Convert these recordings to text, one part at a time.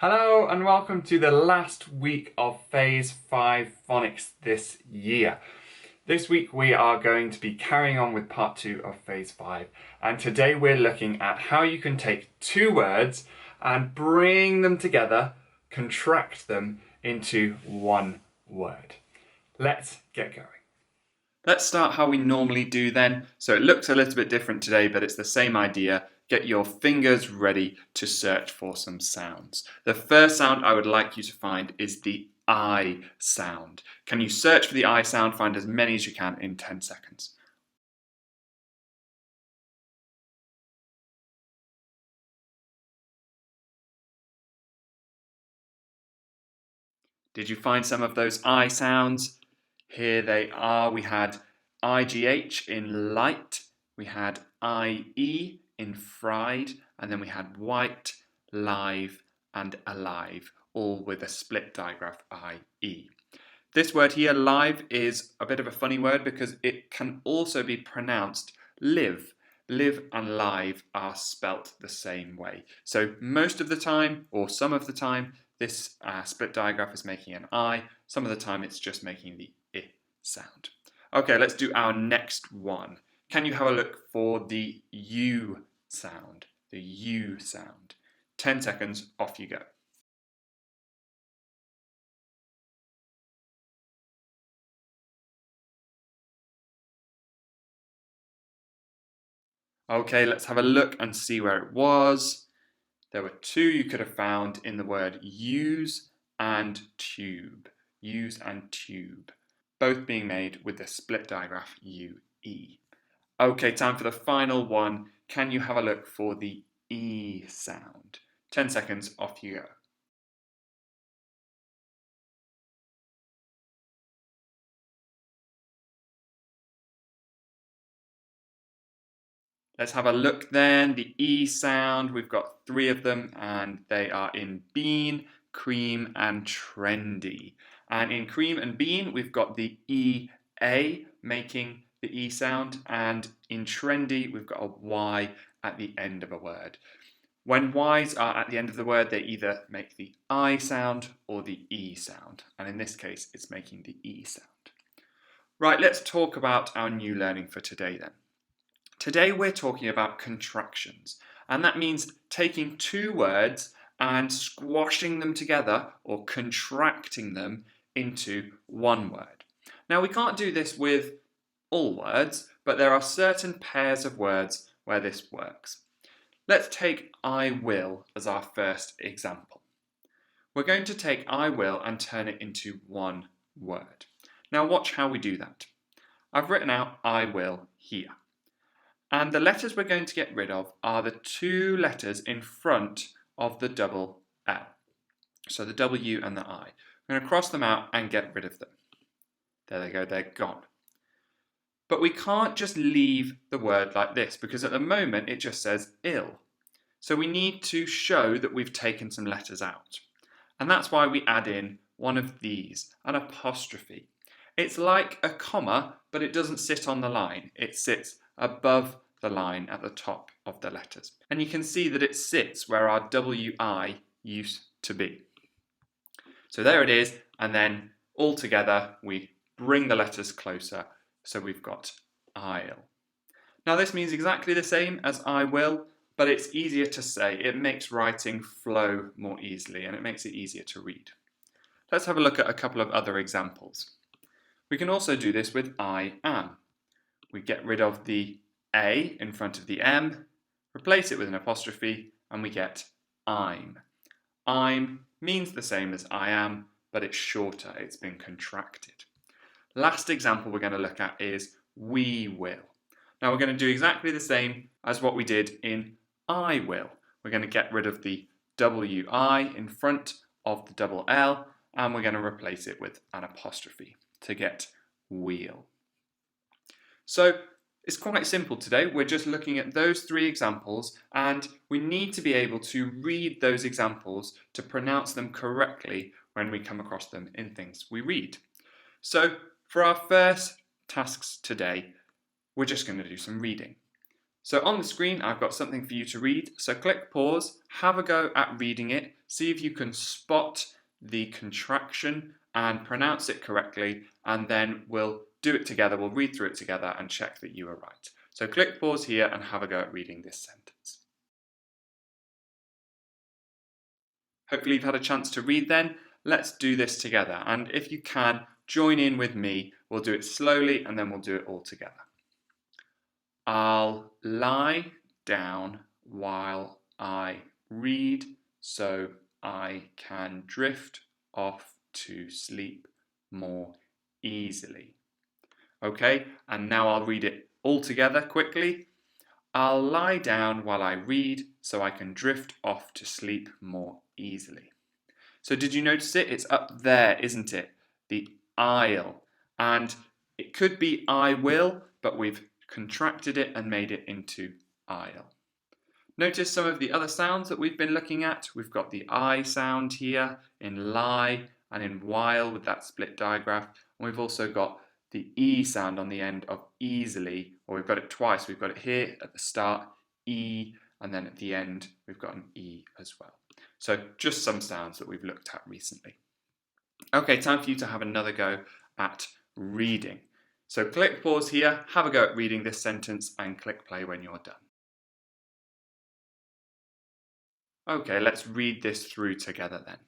Hello and welcome to the last week of Phase 5 Phonics this year. This week we are going to be carrying on with part 2 of Phase 5, and today we're looking at how you can take two words and bring them together, contract them into one word. Let's get going. Let's start how we normally do then. So it looks a little bit different today, but it's the same idea. Get your fingers ready to search for some sounds. The first sound I would like you to find is the I sound. Can you search for the I sound? Find as many as you can in 10 seconds. Did you find some of those I sounds? Here they are. We had IGH in light, we had IE in fried, and then we had white, live, and alive, all with a split digraph IE. This word here, live, is a bit of a funny word because it can also be pronounced live. Live and live are spelt the same way. So most of the time, or some of the time, this split digraph is making an I. Some of the time it's just making the I sound. Okay, let's do our next one. Can you have a look for the U sound? The U sound. 10 seconds, off you go. Okay, let's have a look and see where it was. There were two you could have found in the word use and tube. Use and tube. Both being made with the split digraph UE. Okay, time for the final one. Can you have a look for the E sound? 10 seconds, off you go. Let's have a look then. The E sound, we've got three of them, and they are in bean, cream, and trendy. And in cream and bean, we've got the EA making the E sound, and in trendy, we've got a Y at the end of a word. When Ys are at the end of the word, they either make the I sound or the E sound. And in this case, it's making the E sound. Right, let's talk about our new learning for today then. Today we're talking about contractions, and that means taking two words and squashing them together or contracting them into one word. Now we can't do this with all words, but there are certain pairs of words where this works. Let's take I will as our first example. We're going to take I will and turn it into one word. Now watch how we do that. I've written out I will here. And the letters we're going to get rid of are the two letters in front of the double L. So the W and the I. I'm going to cross them out and get rid of them. There they go, they're gone. But we can't just leave the word like this because at the moment it just says ill. So we need to show that we've taken some letters out. And that's why we add in one of these, an apostrophe. It's like a comma, but it doesn't sit on the line. It sits above the line at the top of the letters. And you can see that it sits where our WI used to be. So there it is, and then all together we bring the letters closer, so we've got I'll. Now this means exactly the same as I will, but it's easier to say. It makes writing flow more easily, and it makes it easier to read. Let's have a look at a couple of other examples. We can also do this with I am. We get rid of the A in front of the M, replace it with an apostrophe, and we get I'm. I'm means the same as I am, but it's shorter, it's been contracted. Last example we're going to look at is we will. Now we're going to do exactly the same as what we did in I will. We're going to get rid of the WI in front of the double L, and we're going to replace it with an apostrophe to get wheel. So it's quite simple today. We're just looking at those three examples, and we need to be able to read those examples to pronounce them correctly when we come across them in things we read. So for our first tasks today, we're just going to do some reading. So on the screen, I've got something for you to read. So click pause, have a go at reading it, see if you can spot the contraction and pronounce it correctly, and then we'll do it together. We'll read through it together and check that you are right. So click pause here and have a go at reading this sentence. Hopefully you've had a chance to read then. Let's do this together. And if you can, join in with me. We'll do it slowly and then we'll do it all together. I'll lie down while I read so I can drift off to sleep more easily. Okay, and now I'll read it all together quickly. I'll lie down while I read so I can drift off to sleep more easily. So did you notice it? It's up there, isn't it? The I'll. And it could be I will, but we've contracted it and made it into I'll. Notice some of the other sounds that we've been looking at. We've got the I sound here in lie and in while with that split digraph. And we've also got the E sound on the end of easily, or we've got it twice. We've got it here at the start, E, and then at the end, we've got an E as well. So just some sounds that we've looked at recently. Okay, time for you to have another go at reading. So click pause here, have a go at reading this sentence, and click play when you're done. Okay, let's read this through together then.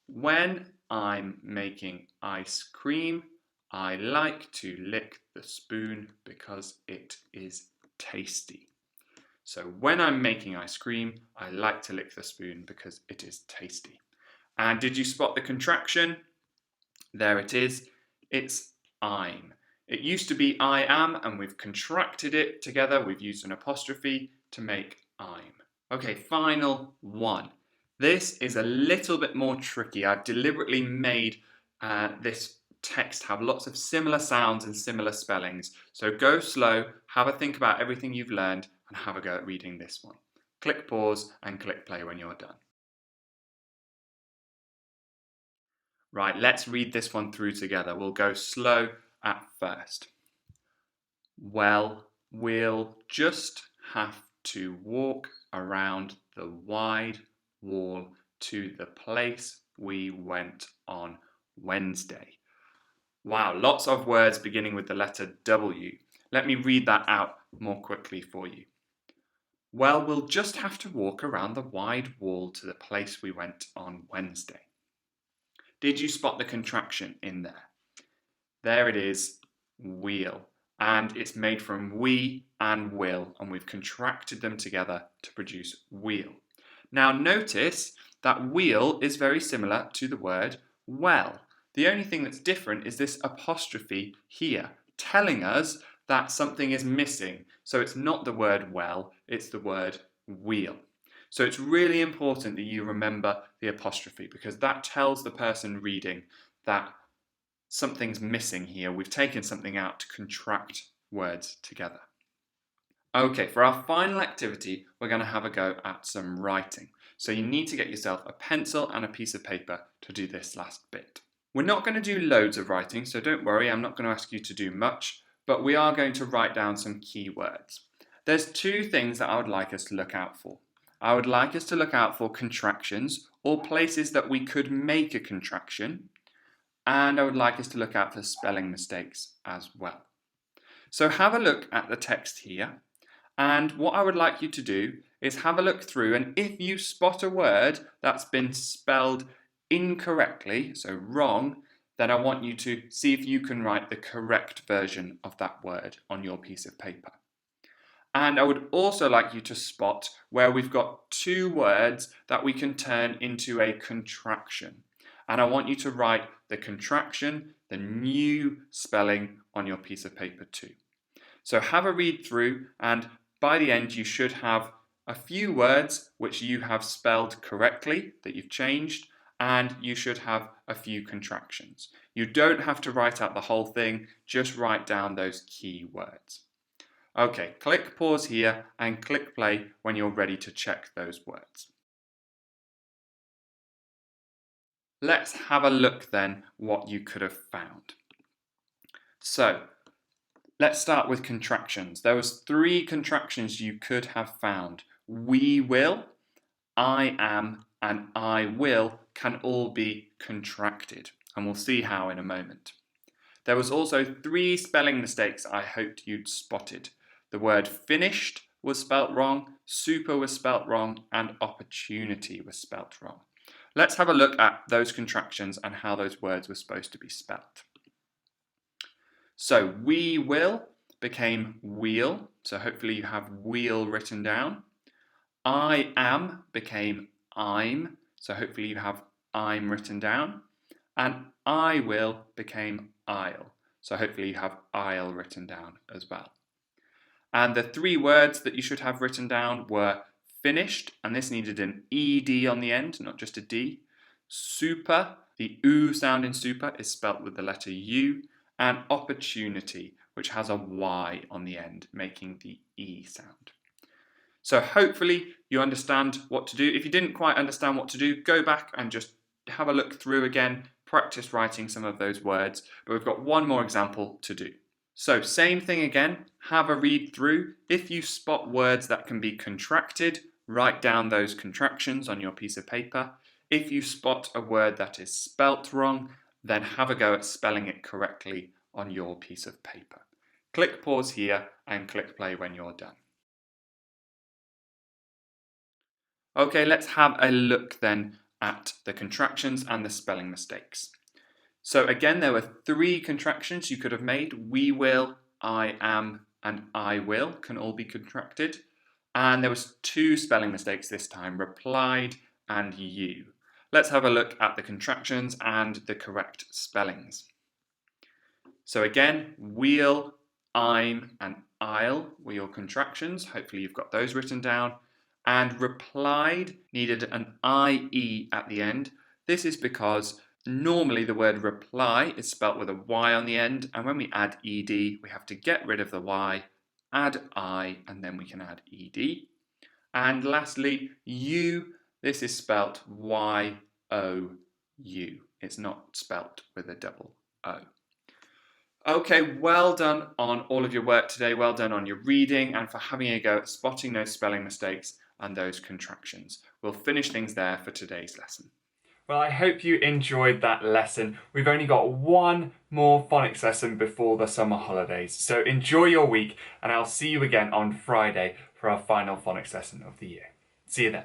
When I'm making ice cream, I like to lick the spoon because it is tasty. So when I'm making ice cream, I like to lick the spoon because it is tasty. And did you spot the contraction? There it is. It's I'm. It used to be I am, and we've contracted it together. We've used an apostrophe to make I'm. Okay, final one. This is a little bit more tricky. I've deliberately made this text have lots of similar sounds and similar spellings. So go slow, have a think about everything you've learned, and have a go at reading this one. Click pause and click play when you're done. Right, let's read this one through together. We'll go slow at first. Well, we'll just have to walk around the wide wall to the place we went on Wednesday. Wow, lots of words beginning with the letter W. Let me read that out more quickly for you. Well, we'll just have to walk around the wide wall to the place we went on Wednesday. Did you spot the contraction in there? There it is, wheel. And it's made from we and will, and we've contracted them together to produce wheel. Now notice that wheel is very similar to the word well. The only thing that's different is this apostrophe here, telling us that something is missing. So it's not the word well, it's the word wheel. So it's really important that you remember the apostrophe, because that tells the person reading that something's missing here. We've taken something out to contract words together. Okay, for our final activity, we're going to have a go at some writing. So you need to get yourself a pencil and a piece of paper to do this last bit. We're not going to do loads of writing, so don't worry, I'm not going to ask you to do much, but we are going to write down some key words. There's two things that I would like us to look out for. I would like us to look out for contractions, or places that we could make a contraction, and I would like us to look out for spelling mistakes as well. So have a look at the text here, and what I would like you to do is have a look through, and if you spot a word that's been spelled incorrectly, so wrong, then I want you to see if you can write the correct version of that word on your piece of paper. And I would also like you to spot where we've got two words that we can turn into a contraction. And I want you to write the contraction, the new spelling on your piece of paper too. So have a read through, and by the end you should have a few words which you have spelled correctly, that you've changed, and you should have a few contractions. You don't have to write out the whole thing, just write down those key words. Okay, click pause here and click play when you're ready to check those words. Let's have a look then what you could have found. So, Let's start with contractions. There was 3 contractions you could have found. We will, I am, and I will can all be contracted, and we'll see how in a moment. There was also 3 spelling mistakes I hoped you'd spotted. The word finished was spelt wrong, super was spelt wrong, and opportunity was spelt wrong. Let's have a look at those contractions and how those words were supposed to be spelt. So we will became wheel, so hopefully you have wheel written down. I am became I'm, so hopefully you have I'm written down. And I will became I'll, so hopefully you have I'll written down as well. And the 3 words that you should have written down were finished, and this needed an ED on the end, not just a D. Super, the oo sound in super is spelt with the letter U. And opportunity, which has a Y on the end, making the E sound. So hopefully you understand what to do. If you didn't quite understand what to do, go back and just have a look through again, practice writing some of those words. But we've got one more example to do. So same thing again, have a read through. If you spot words that can be contracted, write down those contractions on your piece of paper. If you spot a word that is spelt wrong, then have a go at spelling it correctly on your piece of paper. Click pause here and click play when you're done. Okay, let's have a look then at the contractions and the spelling mistakes. So again, there were 3 contractions you could have made. We will, I am, and I will can all be contracted. And there was 2 spelling mistakes this time, replied and you. Let's have a look at the contractions and the correct spellings. So again, we'll, I'm, and I'll were your contractions. Hopefully you've got those written down. And replied needed an IE at the end. This is because normally the word reply is spelt with a Y on the end, and when we add ED, we have to get rid of the Y, add I, and then we can add ED. And lastly, you, this is spelt Y-O-U. It's not spelt with a double O. Okay, well done on all of your work today. Well done on your reading and for having a go at spotting those spelling mistakes and those contractions. We'll finish things there for today's lesson. Well, I hope you enjoyed that lesson. We've only got one more phonics lesson before the summer holidays. So enjoy your week, and I'll see you again on Friday for our final phonics lesson of the year. See you then.